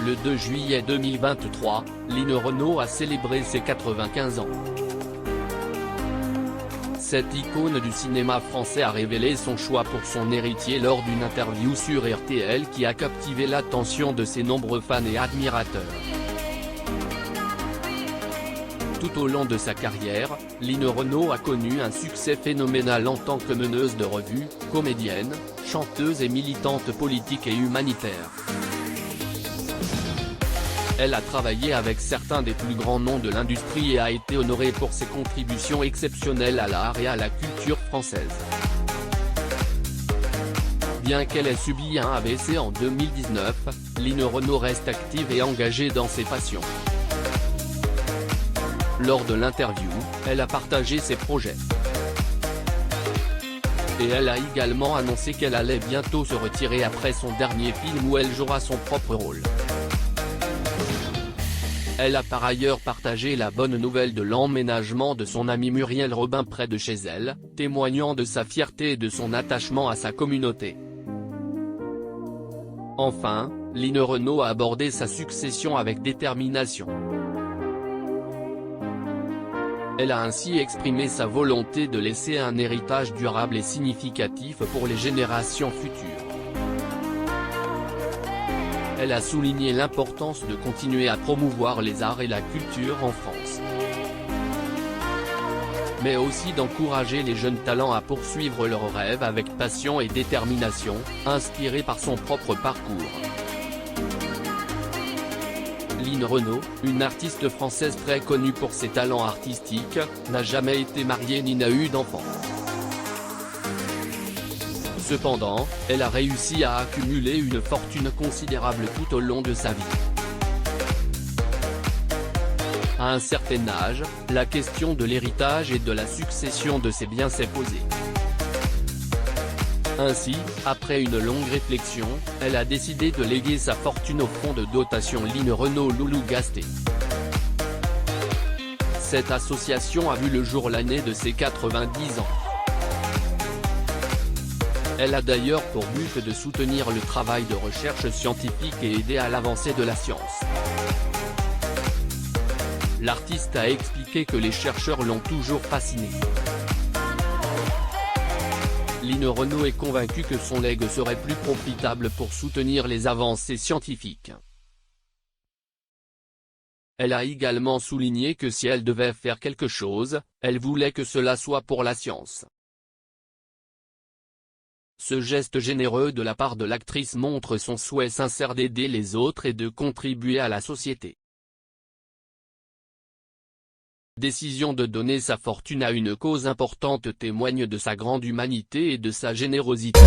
Le 2 juillet 2023, Line Renaud a célébré ses 95 ans. Cette icône du cinéma français a révélé son choix pour son héritier lors d'une interview sur RTL qui a captivé l'attention de ses nombreux fans et admirateurs. Tout au long de sa carrière, Line Renaud a connu un succès phénoménal en tant que meneuse de revue, comédienne, chanteuse et militante politique et humanitaire. Elle a travaillé avec certains des plus grands noms de l'industrie et a été honorée pour ses contributions exceptionnelles à l'art et à la culture française. Bien qu'elle ait subi un AVC en 2019, Line Renaud reste active et engagée dans ses passions. Lors de l'interview, elle a partagé ses projets. Et elle a également annoncé qu'elle allait bientôt se retirer après son dernier film où elle jouera son propre rôle. Elle a par ailleurs partagé la bonne nouvelle de l'emménagement de son amie Muriel Robin près de chez elle, témoignant de sa fierté et de son attachement à sa communauté. Enfin, Line Renaud a abordé sa succession avec détermination. Elle a ainsi exprimé sa volonté de laisser un héritage durable et significatif pour les générations futures. Elle a souligné l'importance de continuer à promouvoir les arts et la culture en France. Mais aussi d'encourager les jeunes talents à poursuivre leurs rêves avec passion et détermination, inspirés par son propre parcours. Line Renaud, une artiste française très connue pour ses talents artistiques, n'a jamais été mariée ni n'a eu d'enfant. Cependant, elle a réussi à accumuler une fortune considérable tout au long de sa vie. À un certain âge, la question de l'héritage et de la succession de ses biens s'est posée. Ainsi, après une longue réflexion, elle a décidé de léguer sa fortune au fonds de dotation Line Renaud Loulou Gasté. Cette association a vu le jour l'année de ses 90 ans. Elle a d'ailleurs pour but de soutenir le travail de recherche scientifique et aider à l'avancée de la science. L'artiste a expliqué que les chercheurs l'ont toujours fasciné. Line Renaud est convaincue que son legs serait plus profitable pour soutenir les avancées scientifiques. Elle a également souligné que si elle devait faire quelque chose, elle voulait que cela soit pour la science. Ce geste généreux de la part de l'actrice montre son souhait sincère d'aider les autres et de contribuer à la société. Décision de donner sa fortune à une cause importante témoigne de sa grande humanité et de sa générosité.